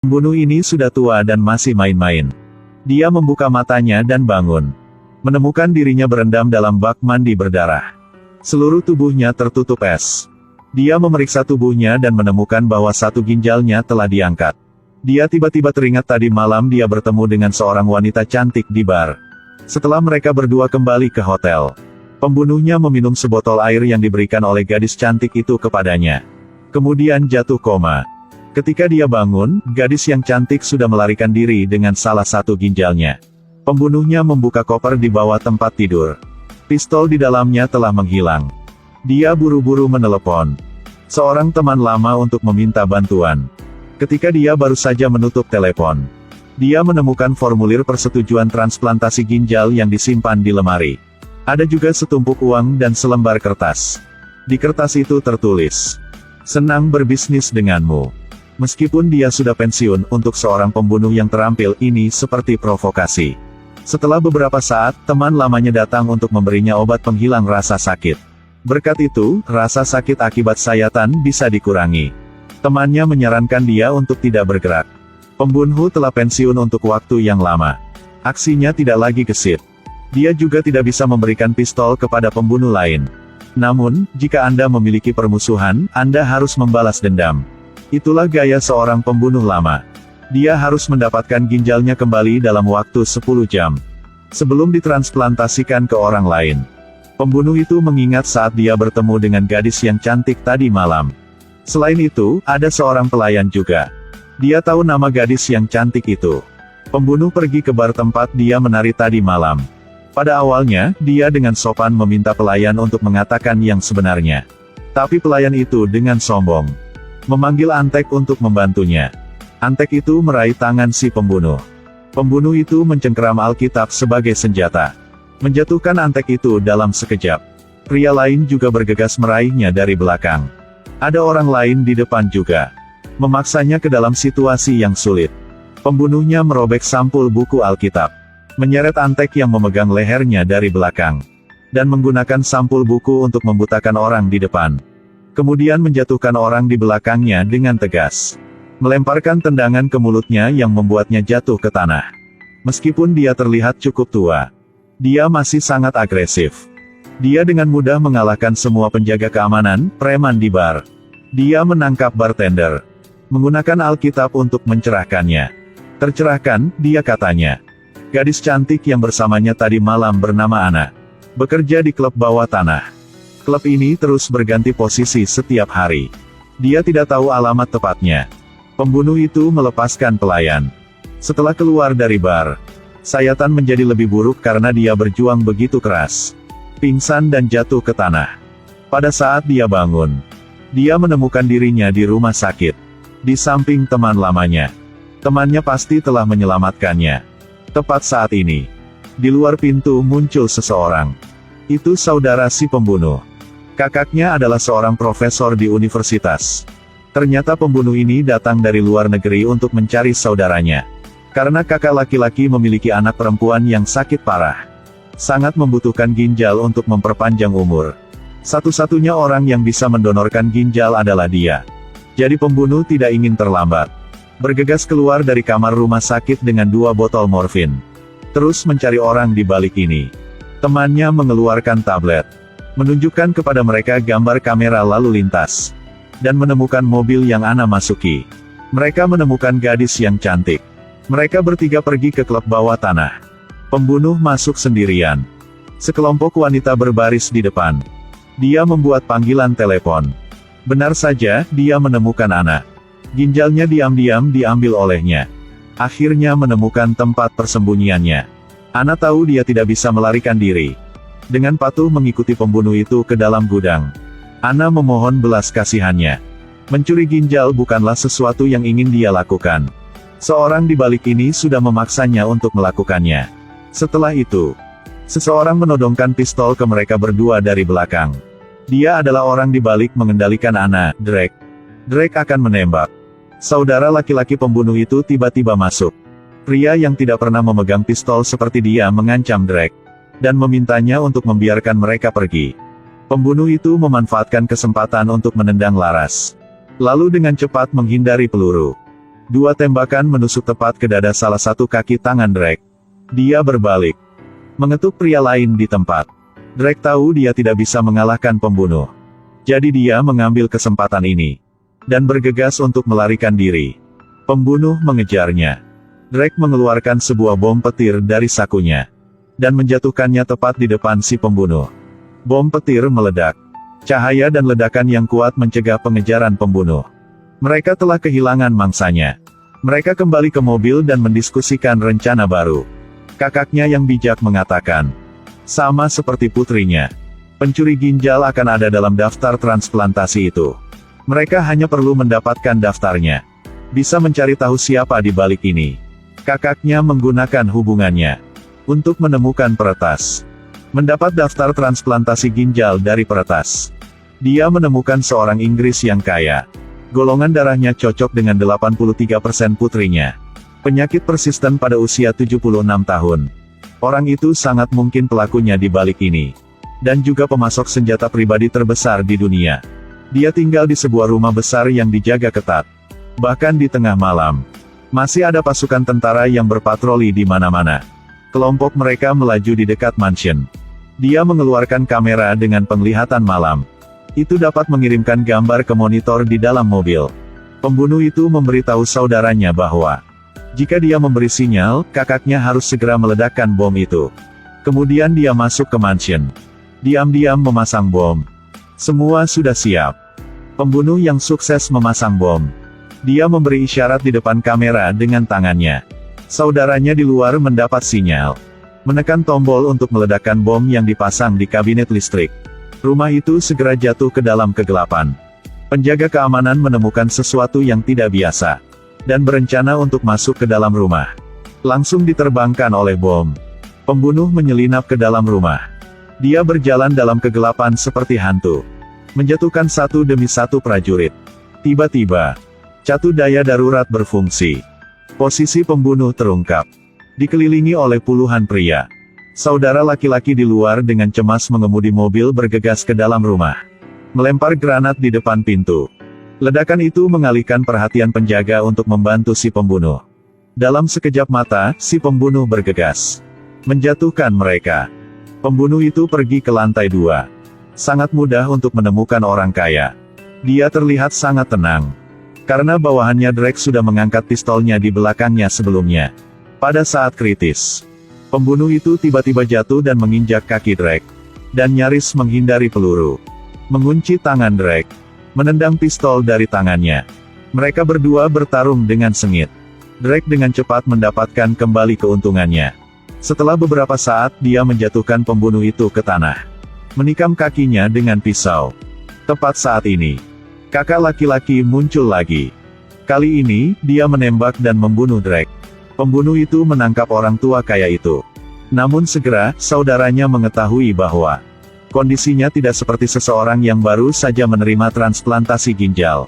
Pembunuh ini sudah tua dan masih main-main. Dia membuka matanya dan bangun. Menemukan dirinya berendam dalam bak mandi berdarah. Seluruh tubuhnya tertutup es. Dia memeriksa tubuhnya dan menemukan bahwa satu ginjalnya telah diangkat. Dia tiba-tiba teringat tadi malam dia bertemu dengan seorang wanita cantik di bar. Setelah mereka berdua kembali ke hotel, pembunuhnya meminum sebotol air yang diberikan oleh gadis cantik itu kepadanya. Kemudian jatuh koma. Ketika dia bangun, gadis yang cantik sudah melarikan diri dengan salah satu ginjalnya. Pembunuhnya membuka koper di bawah tempat tidur. Pistol di dalamnya telah menghilang. Dia buru-buru menelepon seorang teman lama untuk meminta bantuan. Ketika dia baru saja menutup telepon, dia menemukan formulir persetujuan transplantasi ginjal yang disimpan di lemari. Ada juga setumpuk uang dan selembar kertas. Di kertas itu tertulis, "Senang berbisnis denganmu." Meskipun dia sudah pensiun, untuk seorang pembunuh yang terampil ini seperti provokasi. Setelah beberapa saat, teman lamanya datang untuk memberinya obat penghilang rasa sakit. Berkat itu, rasa sakit akibat sayatan bisa dikurangi. Temannya menyarankan dia untuk tidak bergerak. Pembunuh telah pensiun untuk waktu yang lama. Aksinya tidak lagi gesit. Dia juga tidak bisa memberikan pistol kepada pembunuh lain. Namun, jika Anda memiliki permusuhan, Anda harus membalas dendam. Itulah gaya seorang pembunuh lama. Dia harus mendapatkan ginjalnya kembali dalam waktu 10 jam. Sebelum ditransplantasikan ke orang lain. Pembunuh itu mengingat saat dia bertemu dengan gadis yang cantik tadi malam. Selain itu, ada seorang pelayan juga. Dia tahu nama gadis yang cantik itu. Pembunuh pergi ke bar tempat dia menari tadi malam. Pada awalnya, dia dengan sopan meminta pelayan untuk mengatakan yang sebenarnya. Tapi pelayan itu dengan sombong memanggil Antek untuk membantunya. Antek itu meraih tangan si pembunuh. Pembunuh itu mencengkeram Alkitab sebagai senjata. Menjatuhkan Antek itu dalam sekejap. Pria lain juga bergegas meraihnya dari belakang. Ada orang lain di depan juga. Memaksanya ke dalam situasi yang sulit. Pembunuhnya merobek sampul buku Alkitab. Menyeret Antek yang memegang lehernya dari belakang. Dan menggunakan sampul buku untuk membutakan orang di depan. Kemudian menjatuhkan orang di belakangnya dengan tegas. Melemparkan tendangan ke mulutnya yang membuatnya jatuh ke tanah. Meskipun dia terlihat cukup tua, dia masih sangat agresif. Dia dengan mudah mengalahkan semua penjaga keamanan, preman di bar. Dia menangkap bartender. Menggunakan Alkitab untuk mencerahkannya. Tercerahkan, dia katanya. Gadis cantik yang bersamanya tadi malam bernama Ana. Bekerja di klub bawah tanah. Klub ini terus berganti posisi setiap hari. Dia tidak tahu alamat tepatnya. Pembunuh itu melepaskan pelayan. Setelah keluar dari bar, sayatan menjadi lebih buruk karena dia berjuang begitu keras. Pingsan dan jatuh ke tanah. Pada saat dia bangun, dia menemukan dirinya di rumah sakit. Di samping teman lamanya. Temannya pasti telah menyelamatkannya. Tepat saat ini, di luar pintu muncul seseorang. Itu saudara si pembunuh. Kakaknya adalah seorang profesor di universitas. Ternyata pembunuh ini datang dari luar negeri untuk mencari saudaranya. Karena kakak laki-laki memiliki anak perempuan yang sakit parah. Sangat membutuhkan ginjal untuk memperpanjang umur. Satu-satunya orang yang bisa mendonorkan ginjal adalah dia. Jadi pembunuh tidak ingin terlambat. Bergegas keluar dari kamar rumah sakit dengan 2 botol morfin. Terus mencari orang di balik ini. Temannya mengeluarkan tablet. Menunjukkan kepada mereka gambar kamera lalu lintas. Dan menemukan mobil yang Ana masuki. Mereka menemukan gadis yang cantik. Mereka bertiga pergi ke klub bawah tanah. Pembunuh masuk sendirian. Sekelompok wanita berbaris di depan. Dia membuat panggilan telepon. Benar saja, dia menemukan Ana. Ginjalnya diam-diam diambil olehnya. Akhirnya menemukan tempat persembunyiannya. Ana tahu dia tidak bisa melarikan diri. Dengan patuh mengikuti pembunuh itu ke dalam gudang. Ana memohon belas kasihannya. Mencuri ginjal bukanlah sesuatu yang ingin dia lakukan. Seorang di balik ini sudah memaksanya untuk melakukannya. Setelah itu, seseorang menodongkan pistol ke mereka berdua dari belakang. Dia adalah orang di balik mengendalikan Ana, Drake. Drake akan menembak. Saudara laki-laki pembunuh itu tiba-tiba masuk. Pria yang tidak pernah memegang pistol seperti dia mengancam Drake. Dan memintanya untuk membiarkan mereka pergi. Pembunuh itu memanfaatkan kesempatan untuk menendang laras. Lalu dengan cepat menghindari peluru. Dua tembakan menusuk tepat ke dada salah satu kaki tangan Drake. Dia berbalik, mengetuk pria lain di tempat. Drake tahu dia tidak bisa mengalahkan pembunuh. Jadi dia mengambil kesempatan ini, dan bergegas untuk melarikan diri. Pembunuh mengejarnya. Drake mengeluarkan sebuah bom petir dari sakunya, dan menjatuhkannya tepat di depan si pembunuh. Bom petir meledak. Cahaya dan ledakan yang kuat mencegah pengejaran pembunuh. Mereka telah kehilangan mangsanya. Mereka kembali ke mobil dan mendiskusikan rencana baru. Kakaknya yang bijak mengatakan, sama seperti putrinya, pencuri ginjal akan ada dalam daftar transplantasi itu. Mereka hanya perlu mendapatkan daftarnya. Bisa mencari tahu siapa di balik ini. Kakaknya menggunakan hubungannya untuk menemukan peretas. Mendapat daftar transplantasi ginjal dari peretas. Dia menemukan seorang Inggris yang kaya. Golongan darahnya cocok dengan 83% putrinya. Penyakit persisten pada usia 76 tahun. Orang itu sangat mungkin pelakunya di balik ini. Dan juga pemasok senjata pribadi terbesar di dunia. Dia tinggal di sebuah rumah besar yang dijaga ketat. Bahkan di tengah malam, masih ada pasukan tentara yang berpatroli di mana-mana. Kelompok mereka melaju di dekat mansion. Dia mengeluarkan kamera dengan penglihatan malam. Itu dapat mengirimkan gambar ke monitor di dalam mobil. Pembunuh itu memberitahu saudaranya bahwa, jika dia memberi sinyal, kakaknya harus segera meledakkan bom itu. Kemudian dia masuk ke mansion. Diam-diam memasang bom. Semua sudah siap. Pembunuh yang sukses memasang bom. Dia memberi isyarat di depan kamera dengan tangannya. Saudaranya di luar mendapat sinyal. Menekan tombol untuk meledakkan bom yang dipasang di kabinet listrik. Rumah itu segera jatuh ke dalam kegelapan. Penjaga keamanan menemukan sesuatu yang tidak biasa. Dan berencana untuk masuk ke dalam rumah. Langsung diterbangkan oleh bom. Pembunuh menyelinap ke dalam rumah. Dia berjalan dalam kegelapan seperti hantu. Menjatuhkan satu demi satu prajurit. Tiba-tiba, catu daya darurat berfungsi. Posisi pembunuh terungkap. Dikelilingi oleh puluhan pria. Saudara laki-laki di luar dengan cemas mengemudi mobil bergegas ke dalam rumah. Melempar granat di depan pintu. Ledakan itu mengalihkan perhatian penjaga untuk membantu si pembunuh. Dalam sekejap mata, si pembunuh bergegas. Menjatuhkan mereka. Pembunuh itu pergi ke lantai 2. Sangat mudah untuk menemukan orang kaya. Dia terlihat sangat tenang. Karena bawahannya Drake sudah mengangkat pistolnya di belakangnya sebelumnya. Pada saat kritis, pembunuh itu tiba-tiba jatuh dan menginjak kaki Drake. Dan nyaris menghindari peluru. Mengunci tangan Drake. Menendang pistol dari tangannya. Mereka berdua bertarung dengan sengit. Drake dengan cepat mendapatkan kembali keuntungannya. Setelah beberapa saat, dia menjatuhkan pembunuh itu ke tanah. Menikam kakinya dengan pisau. Tepat saat ini, kakak laki-laki muncul lagi. Kali ini, dia menembak dan membunuh Drake. Pembunuh itu menangkap orang tua kaya itu. Namun segera, saudaranya mengetahui bahwa kondisinya tidak seperti seseorang yang baru saja menerima transplantasi ginjal.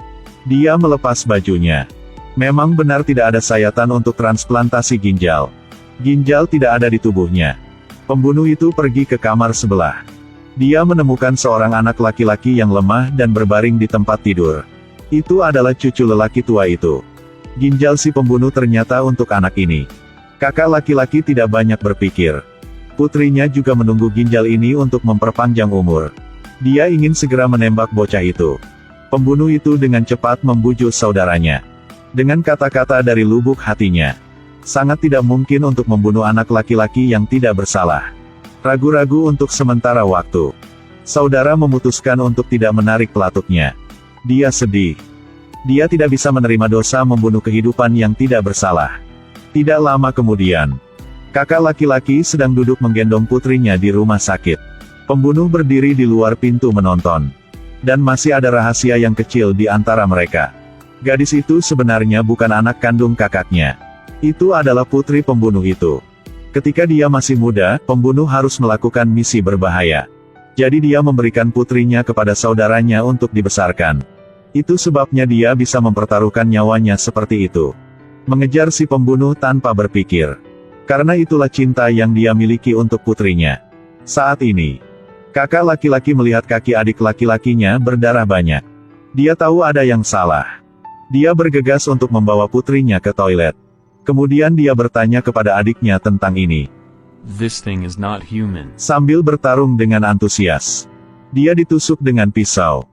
Dia melepas bajunya. Memang benar tidak ada sayatan untuk transplantasi ginjal. Ginjal tidak ada di tubuhnya. Pembunuh itu pergi ke kamar sebelah. Dia menemukan seorang anak laki-laki yang lemah dan berbaring di tempat tidur. Itu adalah cucu lelaki tua itu. Ginjal si pembunuh ternyata untuk anak ini. Kakak laki-laki tidak banyak berpikir. Putrinya juga menunggu ginjal ini untuk memperpanjang umur. Dia ingin segera menembak bocah itu. Pembunuh itu dengan cepat membujuk saudaranya. Dengan kata-kata dari lubuk hatinya. Sangat tidak mungkin untuk membunuh anak laki-laki yang tidak bersalah. Ragu-ragu untuk sementara waktu. Saudara memutuskan untuk tidak menarik pelatutnya. Dia sedih. Dia tidak bisa menerima dosa membunuh kehidupan yang tidak bersalah. Tidak lama kemudian, kakak laki-laki sedang duduk menggendong putrinya di rumah sakit. Pembunuh berdiri di luar pintu menonton. Dan masih ada rahasia yang kecil di antara mereka. Gadis itu sebenarnya bukan anak kandung kakaknya. Itu adalah putri pembunuh itu. Ketika dia masih muda, pembunuh harus melakukan misi berbahaya. Jadi dia memberikan putrinya kepada saudaranya untuk dibesarkan. Itu sebabnya dia bisa mempertaruhkan nyawanya seperti itu. Mengejar si pembunuh tanpa berpikir. Karena itulah cinta yang dia miliki untuk putrinya. Saat ini, kakak laki-laki melihat kaki adik laki-lakinya berdarah banyak. Dia tahu ada yang salah. Dia bergegas untuk membawa putrinya ke toilet. Kemudian dia bertanya kepada adiknya tentang ini. This thing is not human. Sambil bertarung dengan antusias. Dia ditusuk dengan pisau.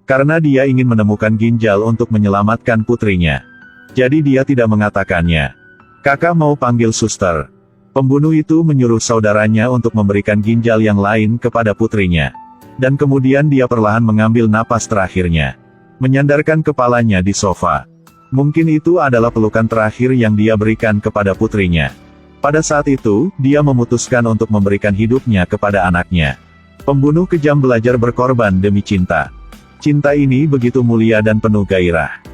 Karena dia ingin menemukan ginjal untuk menyelamatkan putrinya. Jadi dia tidak mengatakannya. Kakak mau panggil suster. Pembunuh itu menyuruh saudaranya untuk memberikan ginjal yang lain kepada putrinya. Dan kemudian dia perlahan mengambil napas terakhirnya. Menyandarkan kepalanya di sofa. Mungkin itu adalah pelukan terakhir yang dia berikan kepada putrinya. Pada saat itu, dia memutuskan untuk memberikan hidupnya kepada anaknya. Pembunuh kejam belajar berkorban demi cinta. Cinta ini begitu mulia dan penuh gairah.